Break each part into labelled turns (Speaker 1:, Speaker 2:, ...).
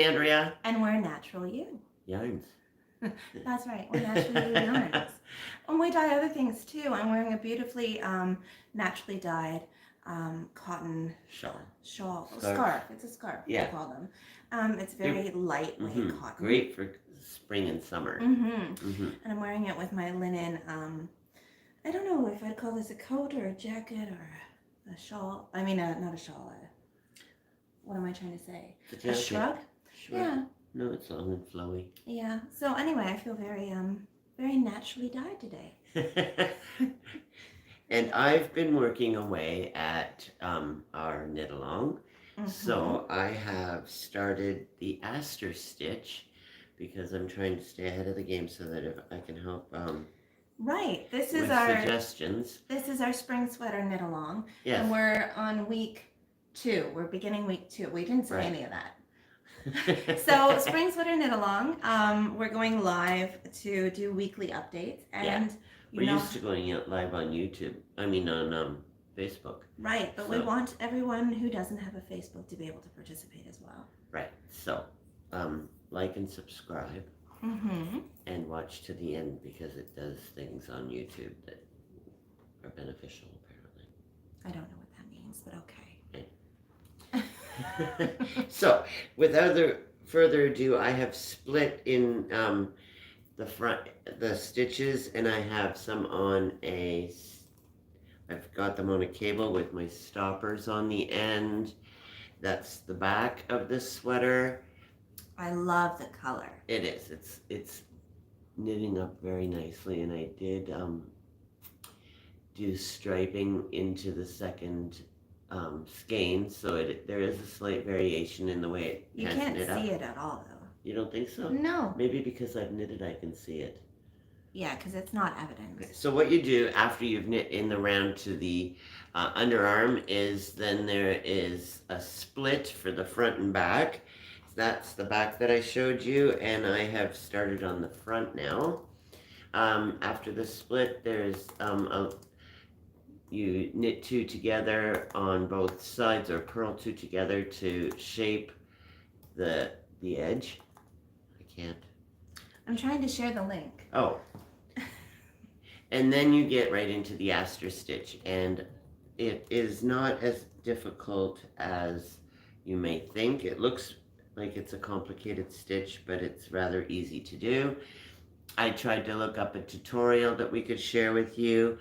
Speaker 1: Andrea.
Speaker 2: And we're Natural Ewe
Speaker 1: Yarns.
Speaker 2: That's right, we're Natural Ewe Yarns. And we dye other things too. I'm wearing a beautifully naturally dyed cotton shawl. Scarf. It's a scarf, yeah. They call them. It's very lightweight cotton.
Speaker 1: Great for spring and summer.
Speaker 2: And I'm wearing it with my linen, I don't know if I'd call this a coat or a jacket or a shawl. I mean, not a shawl. What am I trying to say? A shrug? Yeah.
Speaker 1: No, it's long and flowy.
Speaker 2: Yeah. So anyway, I feel very very naturally dyed today.
Speaker 1: And I've been working away at our knit along. So I have started the aster stitch because I'm trying to stay ahead of the game so that if I can help
Speaker 2: right. This is
Speaker 1: with
Speaker 2: our
Speaker 1: suggestions.
Speaker 2: This is our spring sweater knit along.
Speaker 1: Yes.
Speaker 2: And we're on week 2. We're beginning week 2. We didn't say any of that. So spring sweater knit along. We're going live to do weekly updates, and
Speaker 1: we're used to going live on YouTube. I mean on Facebook.
Speaker 2: Right, but we want everyone who doesn't have a Facebook to be able to participate as well.
Speaker 1: Right. So like and subscribe, and watch to the end because it does things on YouTube that are beneficial. Apparently.
Speaker 2: I don't know what that means, but okay.
Speaker 1: So, without further ado, I have split in the stitches, and I have some on I've got them on a cable with my stoppers on the end. That's the back of this sweater.
Speaker 2: I love the color.
Speaker 1: It is. It's knitting up very nicely, and I did do striping into the second skein, so there is a slight variation in the way it
Speaker 2: You can't see it at all, though.
Speaker 1: You don't think so?
Speaker 2: No.
Speaker 1: Maybe because I've knitted I can see it.
Speaker 2: Yeah, because it's not evident.
Speaker 1: Okay. So what you do after you've knit in the round to the underarm is then there is a split for the front and back. That's the back that I showed you, and I have started on the front now. After the split, there's you knit 2 together on both sides, or purl 2 together to shape the edge. I can't.
Speaker 2: I'm trying to share the link.
Speaker 1: Oh. And then you get right into the aster stitch, and it is not as difficult as you may think. It looks like it's a complicated stitch, but it's rather easy to do. I tried to look up a tutorial that we could share with you,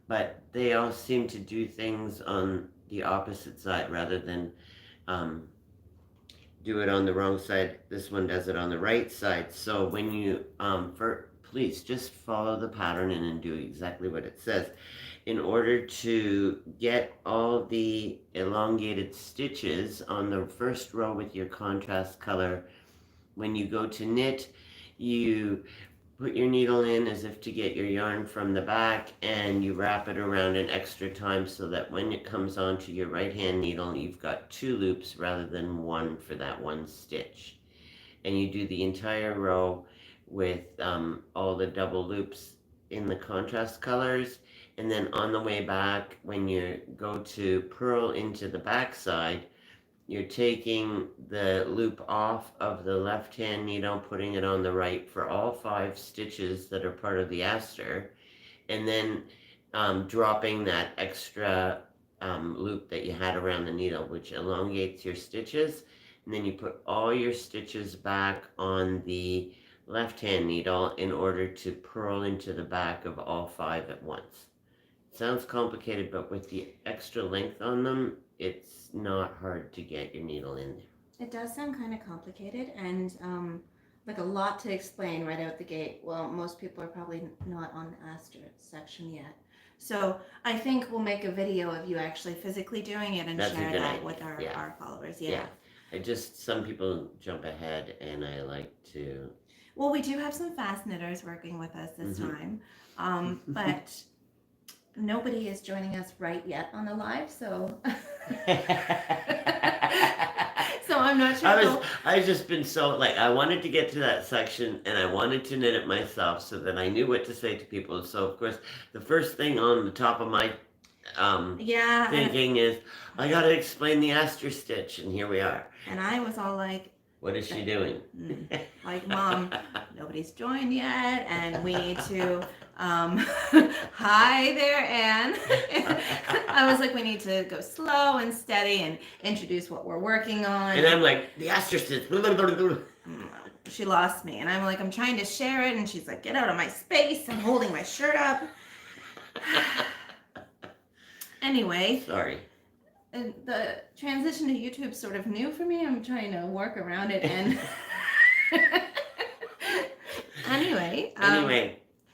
Speaker 1: but they all seem to do things on the opposite side rather than do it on the wrong side. This one does it on the right side. So when you, please just follow the pattern and do exactly what it says. In order to get all the elongated stitches on the first row with your contrast color, when you go to knit, you put your needle in as if to get your yarn from the back, and you wrap it around an extra time so that when it comes onto your right hand needle, you've got 2 loops rather than 1 for that 1 stitch. And you do the entire row with all the double loops in the contrast colors, and then on the way back, when you go to purl into the back side, you're taking the loop off of the left hand needle, putting it on the right for all 5 stitches that are part of the aster, and then dropping that extra loop that you had around the needle, which elongates your stitches, and then you put all your stitches back on the left hand needle in order to purl into the back of all 5 at once. It sounds complicated, but with the extra length on them, it's not hard to get your needle in there.
Speaker 2: It does sound kind of complicated and like a lot to explain right out the gate. Well, most people are probably not on the aster section yet. So I think we'll make a video of you actually physically doing it and share that with our followers. Yeah.
Speaker 1: Some people jump ahead, and I like to...
Speaker 2: Well, we do have some fast knitters working with us this time, but nobody is joining us right yet on the live, so so I'm not sure.
Speaker 1: I've just been so, I wanted to get to that section, and I wanted to knit it myself so that I knew what to say to people. So, of course, the first thing on the top of my thinking is, I got to explain the aster stitch, and here we are.
Speaker 2: And I was all like,
Speaker 1: What is she doing?
Speaker 2: Like, Mom, nobody's joined yet, and we need to, hi there, Anne. I was like, we need to go slow and steady and introduce what we're working on.
Speaker 1: And I'm like, the ostrich.
Speaker 2: She lost me, and I'm like, I'm trying to share it, and she's like, get out of my space. I'm holding my shirt up. Anyway.
Speaker 1: Sorry.
Speaker 2: And the transition to YouTube's sort of new for me. I'm trying to work around it, and anyway.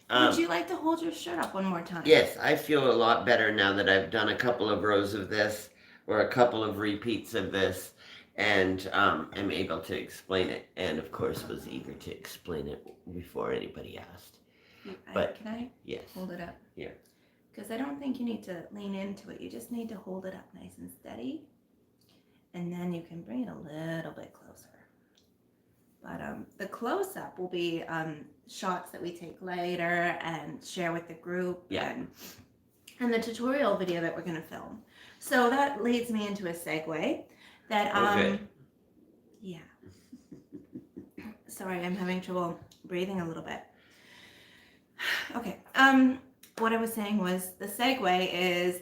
Speaker 2: Would you like to hold your shirt up one more time?
Speaker 1: Yes, I feel a lot better now that I've done a couple of rows of this or a couple of repeats of this, and am able to explain it, and of course was eager to explain it before anybody asked.
Speaker 2: Can I
Speaker 1: yes.
Speaker 2: hold it up?
Speaker 1: Yeah.
Speaker 2: Because I don't think you need to lean into it. You just need to hold it up nice and steady. And then you can bring it a little bit closer. But the close-up will be shots that we take later and share with the group.
Speaker 1: Yeah.
Speaker 2: And the tutorial video that we're going to film. So that leads me into a segue that,
Speaker 1: okay.
Speaker 2: Yeah. Sorry, I'm having trouble breathing a little bit. Okay. What I was saying was the segue is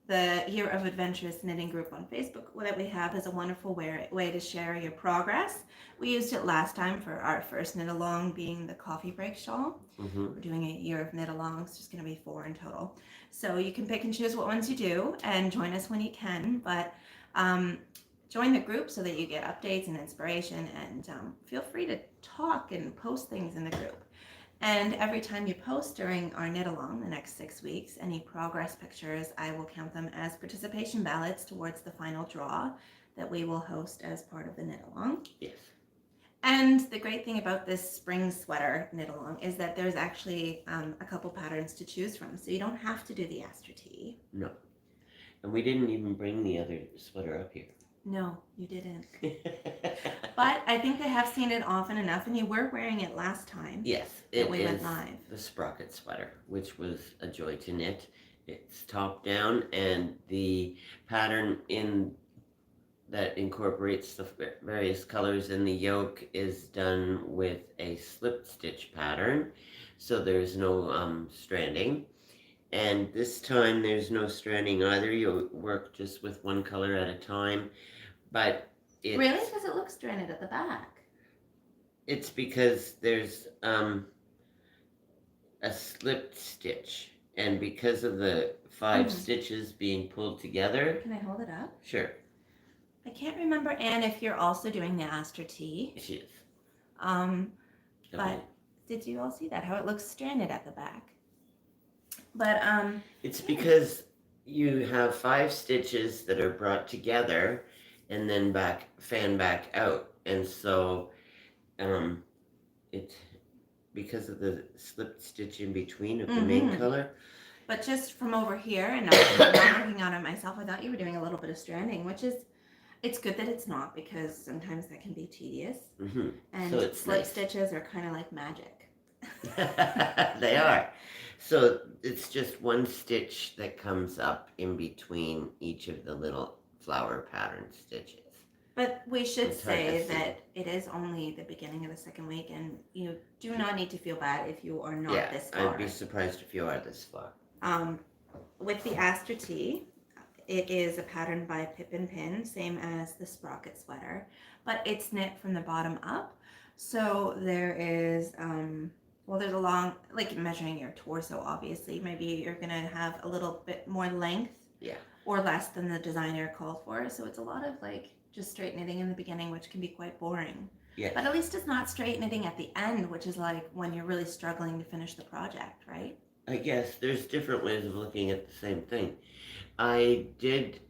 Speaker 2: the Year of Adventurous Knitting group on Facebook that we have is a wonderful way to share your progress. We used it last time for our first knit along, being the coffee break shawl.
Speaker 1: Mm-hmm.
Speaker 2: We're doing a year of knit alongs. There's going to be 4 in total. So you can pick and choose what ones you do and join us when you can. But join the group so that you get updates and inspiration, and feel free to talk and post things in the group. And every time you post during our knit along the next 6 weeks, any progress pictures, I will count them as participation ballots towards the final draw that we will host as part of the knit along.
Speaker 1: Yes.
Speaker 2: And the great thing about this spring sweater knit along is that there's actually a couple patterns to choose from, so you don't have to do the Astra T.
Speaker 1: No. And we didn't even bring the other sweater up here.
Speaker 2: No, you didn't. But I think they have seen it often enough, and you were wearing it last time.
Speaker 1: Yes,
Speaker 2: it we went live.
Speaker 1: The sprocket sweater, which was a joy to knit. It's top down, and the pattern that incorporates the various colors in the yoke is done with a slip stitch pattern, so there's no stranding. And this time there's no stranding either. You'll work just with one color at a time. But it's...
Speaker 2: Really? Because it looks stranded at the back.
Speaker 1: It's because there's a slipped stitch. And because of the 5 stitches being pulled together...
Speaker 2: Can I hold it up?
Speaker 1: Sure.
Speaker 2: I can't remember, Anne, if you're also doing the Astra T.
Speaker 1: She is.
Speaker 2: But did you all see that? How it looks stranded at the back. But
Speaker 1: it's because you have 5 stitches that are brought together and then fan back out, and so it's because of the slipped stitch in between of the main color.
Speaker 2: But just from over here, and not working on it myself, I thought you were doing a little bit of stranding, which is, it's good that it's not, because sometimes that can be tedious. And so slip stitches are kind of like magic.
Speaker 1: They are. So it's just one stitch that comes up in between each of the little flower pattern stitches.
Speaker 2: But we should say that it is only the beginning of the 2nd week, and you do not need to feel bad if you are not this far.
Speaker 1: I'd be surprised if you are this far.
Speaker 2: With the Astra T, it is a pattern by Pip and Pin, same as the sprocket sweater, but it's knit from the bottom up. So there is, there's a long, like measuring your torso, obviously. Maybe you're going to have a little bit more length or less than the designer called for. So it's a lot of like just straight knitting in the beginning, which can be quite boring.
Speaker 1: Yes.
Speaker 2: But at least it's not straight knitting at the end, which is like when you're really struggling to finish the project, right?
Speaker 1: I guess there's different ways of looking at the same thing. I did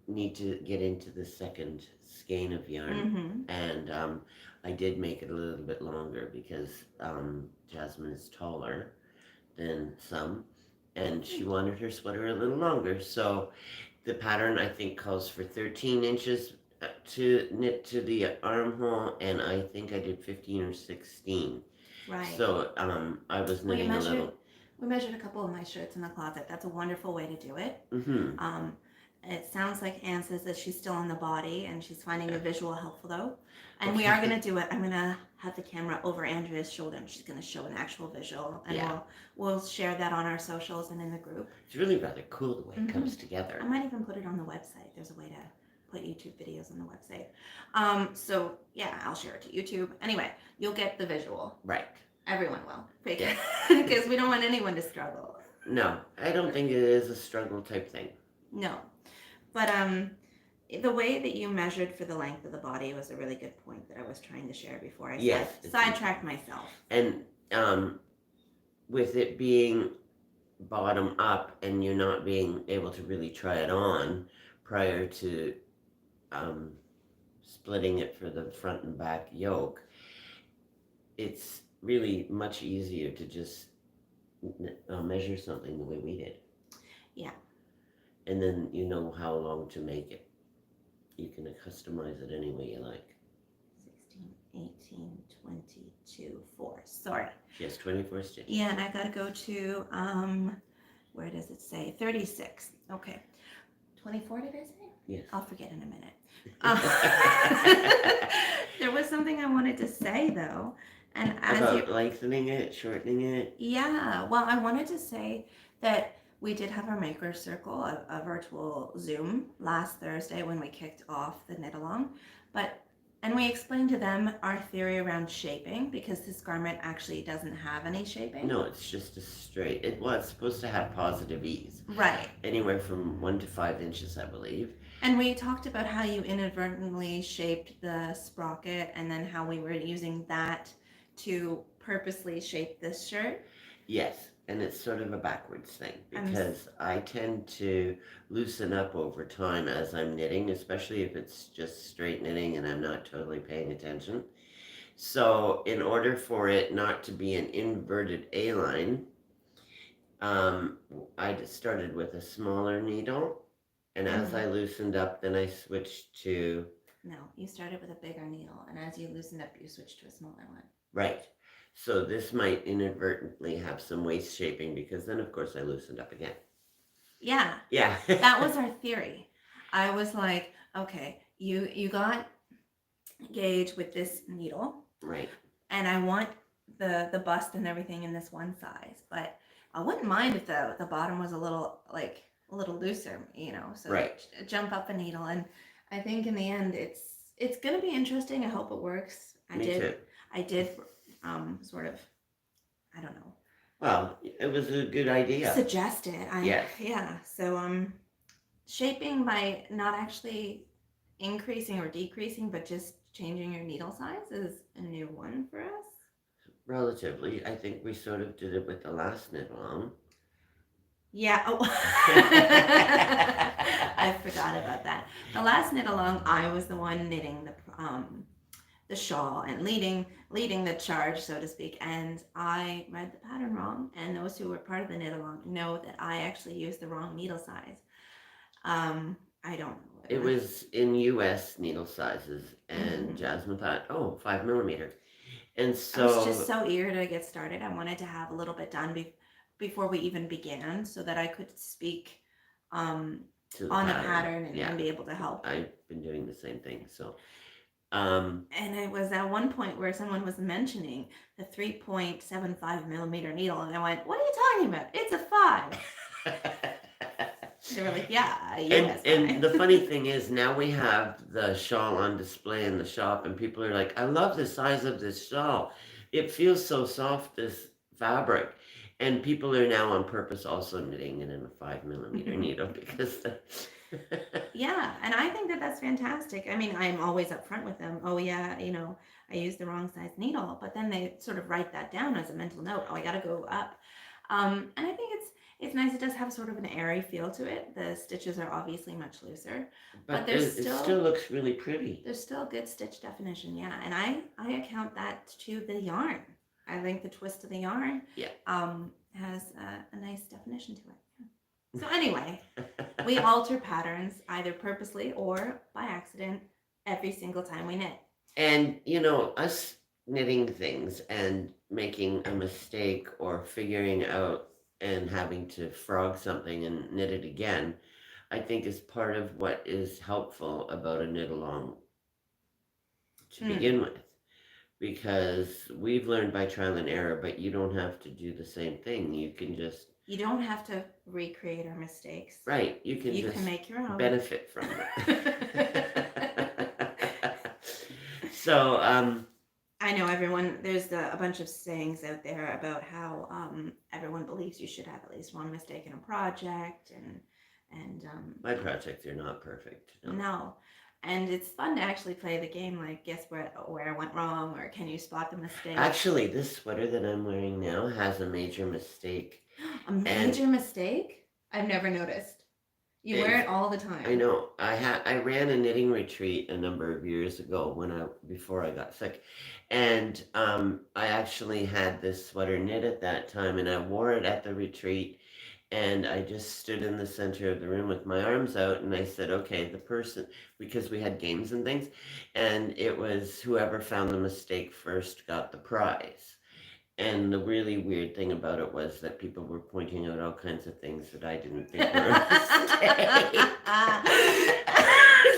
Speaker 1: need to get into the 2nd skein of yarn, and I did make it a little bit longer because Jasmine is taller than some, and she wanted her sweater a little longer. So the pattern, I think, calls for 13 inches to knit to the armhole, and I think I did 15 or 16.
Speaker 2: Right.
Speaker 1: So I was knitting a little.
Speaker 2: We measured a couple of my shirts in the closet. That's a wonderful way to do it. It sounds like Anne says that she's still on the body and she's finding the visual helpful though. And we are going to do it. I'm going to have the camera over Andrea's shoulder and she's going to show an actual visual. And
Speaker 1: Yeah.
Speaker 2: we'll share that on our socials and in the group.
Speaker 1: It's really rather cool the way it comes together.
Speaker 2: I might even put it on the website. There's a way to put YouTube videos on the website. So yeah, I'll share it to YouTube. Anyway, you'll get the visual.
Speaker 1: Right.
Speaker 2: Everyone will.
Speaker 1: Yeah.
Speaker 2: Because we don't want anyone to struggle.
Speaker 1: No, I don't think it is a struggle type thing.
Speaker 2: No. But the way that you measured for the length of the body was a really good point that I was trying to share before I sidetracked myself.
Speaker 1: And with it being bottom up and you not being able to really try it on prior to splitting it for the front and back yoke, it's really much easier to just measure something the way we did.
Speaker 2: Yeah.
Speaker 1: And then you know how long to make it. You can customize it any way you like.
Speaker 2: 16, 18, 22, 4. Sorry.
Speaker 1: She has 24 stitches.
Speaker 2: Yeah, and I gotta go to, where does it say? 36. Okay. 24 did I say?
Speaker 1: Yes.
Speaker 2: I'll forget in a minute. There was something I wanted to say though. And as
Speaker 1: lengthening it, shortening it?
Speaker 2: Yeah, well, I wanted to say that we did have our maker circle, a virtual Zoom last Thursday when we kicked off the knit along, and we explained to them our theory around shaping because this garment actually doesn't have any shaping.
Speaker 1: No, it's just a straight. It's supposed to have positive ease.
Speaker 2: Right.
Speaker 1: Anywhere from 1 to 5 inches, I believe.
Speaker 2: And we talked about how you inadvertently shaped the sprocket and then how we were using that to purposely shape this shirt.
Speaker 1: Yes. And it's sort of a backwards thing because I tend to loosen up over time as I'm knitting, especially if it's just straight knitting and I'm not totally paying attention. So in order for it not to be an inverted A-line, I just started with a smaller needle, and as I loosened up, then I switched to...
Speaker 2: No, you started with a bigger needle, and as you loosened up, you switched to a smaller one.
Speaker 1: Right. So this might inadvertently have some waist shaping because then, of course, I loosened up again.
Speaker 2: Yeah.
Speaker 1: Yeah.
Speaker 2: That was our theory. I was like, okay, you got gauge with this needle.
Speaker 1: Right.
Speaker 2: And I want the bust and everything in this one size, but I wouldn't mind if the bottom was a little looser, so
Speaker 1: right.
Speaker 2: Jump up a needle. And I think in the end, it's going to be interesting. I hope it works.
Speaker 1: Me too.
Speaker 2: I did sort of, I don't know.
Speaker 1: Well, it was a good idea.
Speaker 2: Suggest it.
Speaker 1: Yes.
Speaker 2: Yeah. So shaping by not actually increasing or decreasing, but just changing your needle size is a new one for us.
Speaker 1: Relatively. I think we sort of did it with the last knit along.
Speaker 2: Yeah. Oh. I forgot about that. The last knit along, I was the one knitting the shawl and leading the charge, so to speak, and I read the pattern wrong, and those who were part of the knit along know that I actually used the wrong needle size. I don't know.
Speaker 1: It was in US needle sizes, and Jasmine thought, 5 millimeter. And so
Speaker 2: I was just so eager to get started. I wanted to have a little bit done before we even began so that I could speak on the pattern and be able to help.
Speaker 1: I've been doing the same thing, so
Speaker 2: and it was at one point where someone was mentioning the 3.75 millimeter needle, and I went, "What are you talking about? It's a 5." They were like, "Yeah,
Speaker 1: and the funny thing is, now we have the shawl on display in the shop, and people are like, "I love the size of this shawl. It feels so soft, this fabric." And people are now on purpose also knitting it in a 5 millimeter needle because.
Speaker 2: Yeah, and I think that that's fantastic. I mean, I'm always upfront with them. Oh yeah, I used the wrong size needle, but then they sort of write that down as a mental note. Oh, I got to go up. And I think it's nice. It does have sort of an airy feel to it. The stitches are obviously much looser, but it still looks really pretty. There's still good stitch definition, yeah. And I account that to the yarn. I think the twist of the yarn, has a nice definition to it. Yeah. So anyway, we alter patterns either purposely or by accident every single time we knit.
Speaker 1: And, us knitting things and making a mistake or figuring out and having to frog something and knit it again, I think is part of what is helpful about a knit along to begin with. Because we've learned by trial and error, but you don't have to do the same thing. You can just...
Speaker 2: You don't have to recreate our mistakes.
Speaker 1: Right. You can just
Speaker 2: make your own.
Speaker 1: benefit from it. So,
Speaker 2: I know everyone, there's a bunch of sayings out there about how everyone believes you should have at least one mistake in a project, and
Speaker 1: my projects are not perfect.
Speaker 2: No. And it's fun to actually play the game, like guess where I went wrong, or can you spot the mistake?
Speaker 1: Actually, this sweater that I'm wearing now has a major mistake.
Speaker 2: A major mistake? I've never noticed. You wear it all the time.
Speaker 1: I know. I ran a knitting retreat a number of years ago before I got sick, and I actually had this sweater knit at that time, and I wore it at the retreat, and I just stood in the center of the room with my arms out, and I said, okay, the person, because we had games and things, and it was whoever found the mistake first got the prize. And the really weird thing about it was that people were pointing out all kinds of things that I didn't think were a mistake.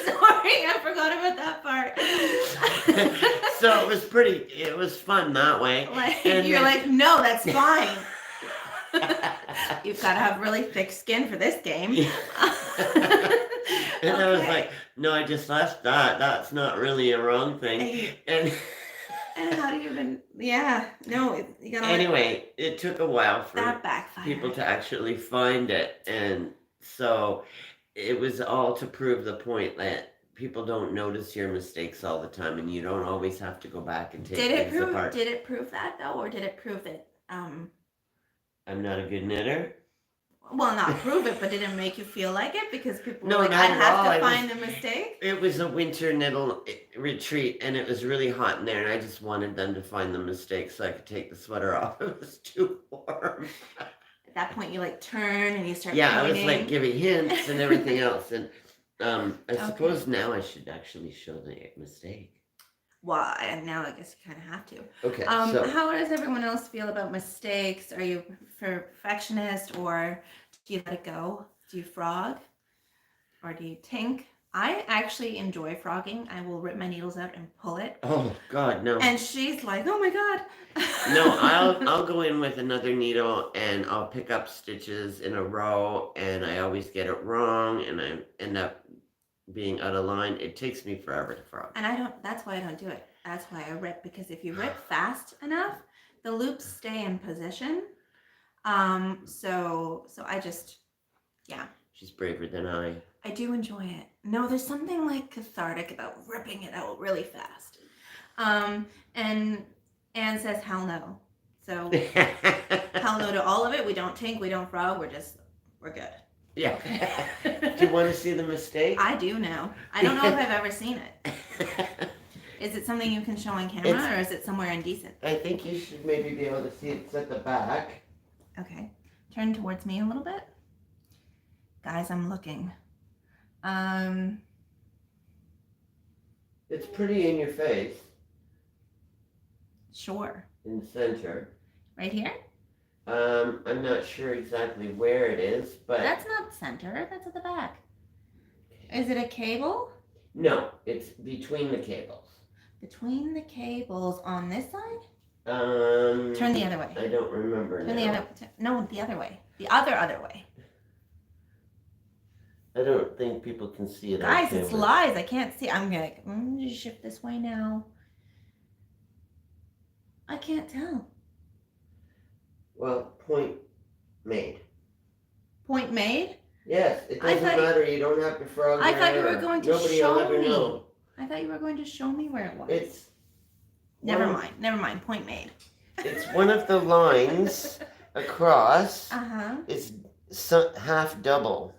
Speaker 2: Sorry, I forgot about that part.
Speaker 1: So it was fun that way.
Speaker 2: You're like, no, that's fine. You've got to have really thick skin for this game.
Speaker 1: And I was like, no, I just left that. That's not really a wrong thing.
Speaker 2: And how do you even... Yeah, no, you gotta...
Speaker 1: Anyway, it took a while for
Speaker 2: that backfired.
Speaker 1: People to actually find it. And so it was all to prove the point that people don't notice your mistakes all the time, and you don't always have to go back and take things apart.
Speaker 2: Did it prove that, though, or did it prove that...
Speaker 1: I'm not a good knitter?
Speaker 2: Well, not prove it, but did it make you feel like it? Because people were
Speaker 1: No,
Speaker 2: like,
Speaker 1: not
Speaker 2: I
Speaker 1: at
Speaker 2: have
Speaker 1: all.
Speaker 2: to find the mistake?
Speaker 1: It was a winter knittle retreat, and it was really hot in there, and I just wanted them to find the mistake so I could take the sweater off. It was too warm.
Speaker 2: At that point, you like turn and you start
Speaker 1: pointing.
Speaker 2: I
Speaker 1: was like giving hints and everything else. And I suppose now I should actually show the mistake.
Speaker 2: Well, and now I guess you kind of have to.
Speaker 1: Okay.
Speaker 2: How does everyone else feel about mistakes? Are you perfectionist, or do you let it go? Do you frog, or do you tink? I actually enjoy frogging. I will rip my needles out and pull it.
Speaker 1: Oh God, no!
Speaker 2: And she's like, "Oh my God!"
Speaker 1: No, I'll go in with another needle and I'll pick up stitches in a row, and I always get it wrong, and I end up being out of line. It takes me forever to frog.
Speaker 2: And that's why I don't do it. That's why I rip, because if you rip fast enough, the loops stay in position. So I just, yeah.
Speaker 1: She's braver than I.
Speaker 2: I do enjoy it. No, there's something like cathartic about ripping it out really fast. And Anne says hell no. So hell no to all of it. We don't tink, we don't frog, we're good.
Speaker 1: Yeah. Do you want to see the mistake?
Speaker 2: I do now. I don't know if I've ever seen it. Is it something you can show on camera, or is it somewhere indecent?
Speaker 1: I think you should maybe be able to see it's at the back.
Speaker 2: Okay. Turn towards me a little bit. Guys, I'm looking.
Speaker 1: It's pretty in your face.
Speaker 2: Sure.
Speaker 1: In the center.
Speaker 2: Right here?
Speaker 1: I'm not sure exactly where it is, but...
Speaker 2: That's not center, that's at the back. Is it a cable?
Speaker 1: No, it's between the cables.
Speaker 2: Between the cables on this side?
Speaker 1: Turn
Speaker 2: the other way.
Speaker 1: I don't remember
Speaker 2: Turn
Speaker 1: now.
Speaker 2: The other way. The other way.
Speaker 1: I don't think people can see it.
Speaker 2: Guys, it's lies. I can't see. I'm gonna shift this way now. I can't tell.
Speaker 1: Well, point made.
Speaker 2: Point made?
Speaker 1: Yes, it doesn't matter. You don't have to frog.
Speaker 2: I thought you were going to
Speaker 1: Nobody
Speaker 2: show
Speaker 1: will ever
Speaker 2: me.
Speaker 1: know.
Speaker 2: I thought you were going to show me where it was.
Speaker 1: It's...
Speaker 2: Never mind. Point made.
Speaker 1: It's one of the lines across.
Speaker 2: Uh-huh.
Speaker 1: It's half double.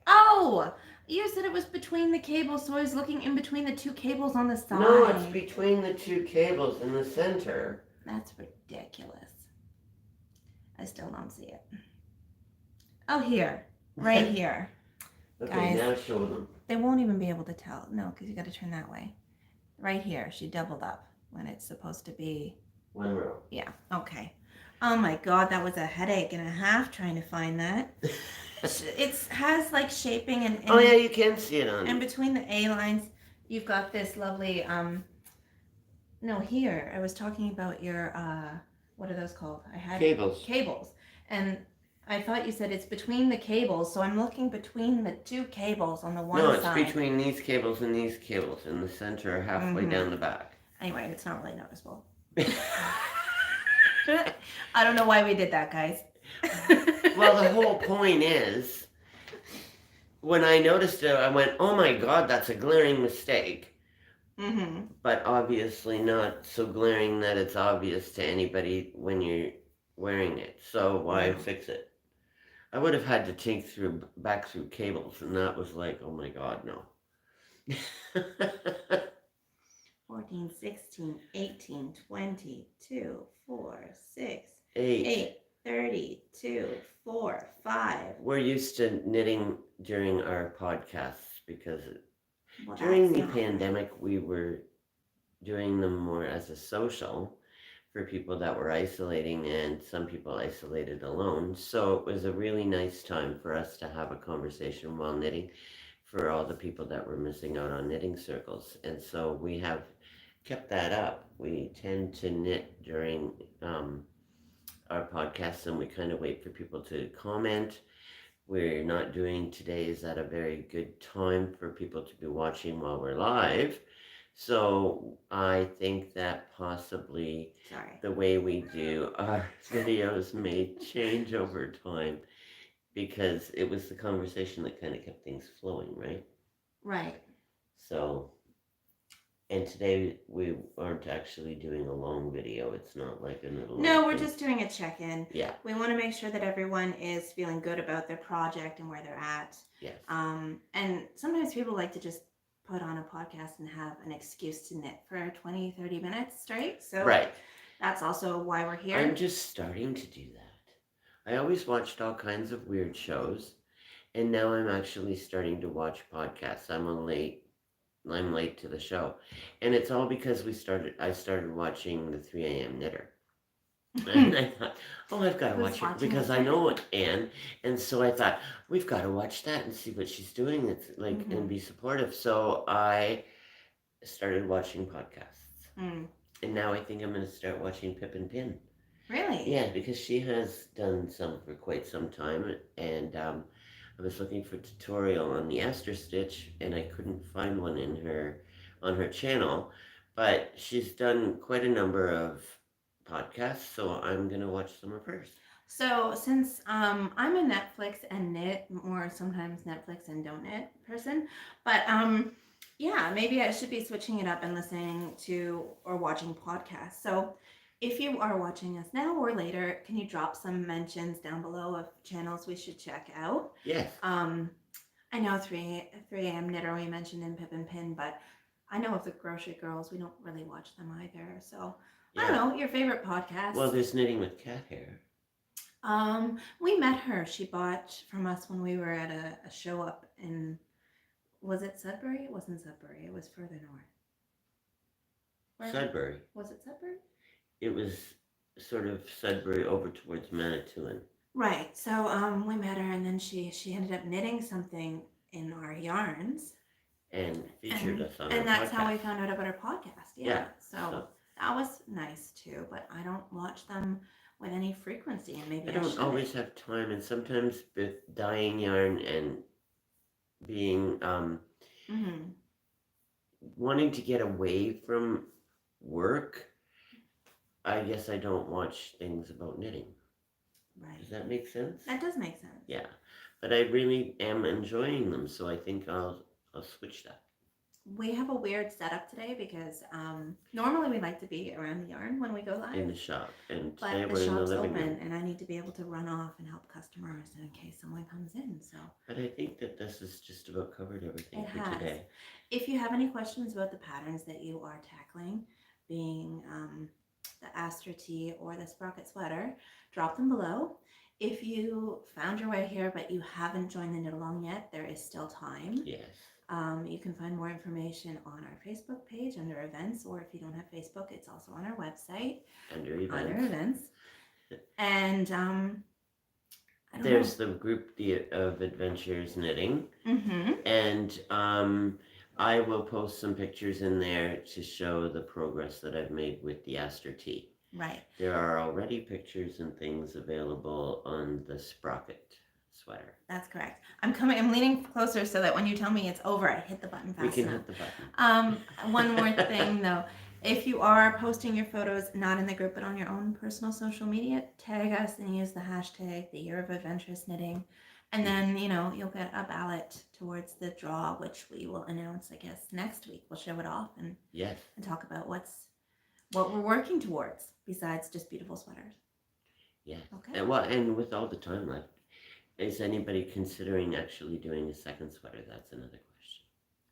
Speaker 2: Oh! You said it was between the cables, so I was looking in between the two cables on the side.
Speaker 1: No, it's between the two cables in the center.
Speaker 2: That's ridiculous. I still don't see it. Oh, here. Right here.
Speaker 1: Okay,
Speaker 2: guys,
Speaker 1: now show them.
Speaker 2: They won't even be able to tell. No, because you got to turn that way. Right here. She doubled up when it's supposed to be...
Speaker 1: One row.
Speaker 2: Yeah, okay. Oh my God, that was a headache and a half trying to find that. It has like shaping and
Speaker 1: Oh yeah, you can see it on.
Speaker 2: and between the A lines, you've got this lovely no, here I was talking about your what are those called? I had
Speaker 1: Cables.
Speaker 2: and I thought you said it's between the cables, so I'm looking between the two cables on the one
Speaker 1: No, it's
Speaker 2: side.
Speaker 1: between these cables and these cables in the center, halfway down the back.
Speaker 2: Anyway, it's not really noticeable. I don't know why we did that, guys.
Speaker 1: Well, the whole point is, when I noticed it, I went, "Oh my God, that's a glaring mistake." But obviously not so glaring that it's obvious to anybody when you're wearing it. So why fix it? I would have had to take back through cables, and that was like, oh my God, no.
Speaker 2: 14, 16, 18, 20, 2, 4, 6,
Speaker 1: 8.
Speaker 2: 8, 30, 2, 4, 5.
Speaker 1: We're used to knitting during our podcasts because during the pandemic, we were doing them more as a social for people that were isolating and some people isolated alone. So it was a really nice time for us to have a conversation while knitting for all the people that were missing out on knitting circles. And so we have kept that up. We tend to knit during our podcasts and we kind of wait for people to comment. We're not doing today's at a very good time for people to be watching while we're live. So I think that possibly the way we do our videos may change over time because it was the conversation that kind of kept things flowing, right?
Speaker 2: Right.
Speaker 1: So, and today we aren't actually doing a long video. It's not like a little.
Speaker 2: No, we're just doing a check-in.
Speaker 1: Yeah.
Speaker 2: We want to make sure that everyone is feeling good about their project and where they're at.
Speaker 1: Yes.
Speaker 2: And sometimes people like to just put on a podcast and have an excuse to knit for 20, 30 minutes straight. So that's also why we're here.
Speaker 1: I'm just starting to do that. I always watched all kinds of weird shows, and now I'm actually starting to watch podcasts. I'm late to the show, and it's all because I started watching the 3 a.m. Knitter. And I thought, oh, I've got to watch it because I know Anne, and so I thought we've got to watch that and see what she's doing. It's like and be supportive. So I started watching podcasts, and now I think I'm going to start watching Pip and Pin.
Speaker 2: Really?
Speaker 1: Yeah, because she has done some for quite some time, and I was looking for a tutorial on the Aster stitch, and I couldn't find one on her channel, but she's done quite a number of podcasts, so I'm gonna watch some of hers.
Speaker 2: So since I'm a Netflix and knit, or sometimes Netflix and don't knit person, but yeah, maybe I should be switching it up and listening to or watching podcasts. So if you are watching us now or later, can you drop some mentions down below of channels we should check out?
Speaker 1: Yes.
Speaker 2: I know 3 a.m. Knitter we mentioned in Pip and Pin, but I know of the Grocery Girls. We don't really watch them either. So I don't know, your favorite podcast.
Speaker 1: Well, there's Knitting with Cat Hair.
Speaker 2: We met her. She bought from us when we were at a show up in, was it Sudbury? It wasn't Sudbury. It was further north.
Speaker 1: Sudbury.
Speaker 2: Was it Sudbury?
Speaker 1: It was sort of Sudbury over towards Manitoulin.
Speaker 2: Right. So we met her, and then she ended up knitting something in our yarns.
Speaker 1: And featured us on her podcast.
Speaker 2: And that's how we found out about her podcast. Yeah. So that was nice too, but I don't watch them with any frequency, and maybe I don't
Speaker 1: always have time, and sometimes with dyeing yarn and being wanting to get away from work, I guess I don't watch things about knitting. Right. Does that make sense?
Speaker 2: That does make sense.
Speaker 1: Yeah, but I really am enjoying them, so I think I'll switch that.
Speaker 2: We have a weird setup today because normally we like to be around the yarn when we go live.
Speaker 1: In the shop, and today we're in the living room.
Speaker 2: And I need to be able to run off and help customers in case someone comes in. So.
Speaker 1: But I think that this has just about covered everything for today.
Speaker 2: If you have any questions about the patterns that you are tackling, being the Aster tee or the Sprocket sweater, drop them below. If you found your way here but you haven't joined the knit along yet, there is still time.
Speaker 1: Yes.
Speaker 2: You can find more information on our Facebook page under events, or if you don't have Facebook, it's also on our website
Speaker 1: under events.
Speaker 2: And I don't
Speaker 1: There's the group of Adventures Knitting,
Speaker 2: know.
Speaker 1: and I will post some pictures in there to show the progress that I've made with the Aster Tea.
Speaker 2: Right.
Speaker 1: There are already pictures and things available on the Sprocket sweater.
Speaker 2: That's correct. I'm leaning closer so that when you tell me it's over, I hit the button fast
Speaker 1: We can
Speaker 2: enough.
Speaker 1: hit the button.
Speaker 2: One more thing though. If you are posting your photos not in the group but on your own personal social media, tag us and use the hashtag the Year of Adventurous Knitting. And then, you'll get a ballot towards the draw, which we will announce, I guess, next week. We'll show it off and
Speaker 1: Yes.
Speaker 2: and talk about what we're working towards besides just beautiful sweaters.
Speaker 1: Yeah.
Speaker 2: Okay.
Speaker 1: And with all the time left, is anybody considering actually doing a second sweater? That's another question.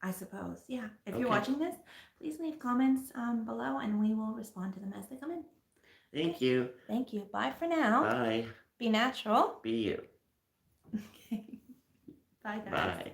Speaker 2: I suppose, yeah. If you're watching this, please leave comments below and we will respond to them as they come in.
Speaker 1: Thank you.
Speaker 2: Thank you. Bye for now.
Speaker 1: Bye.
Speaker 2: Be natural.
Speaker 1: Be you.
Speaker 2: Okay. Bye, guys.
Speaker 1: Bye.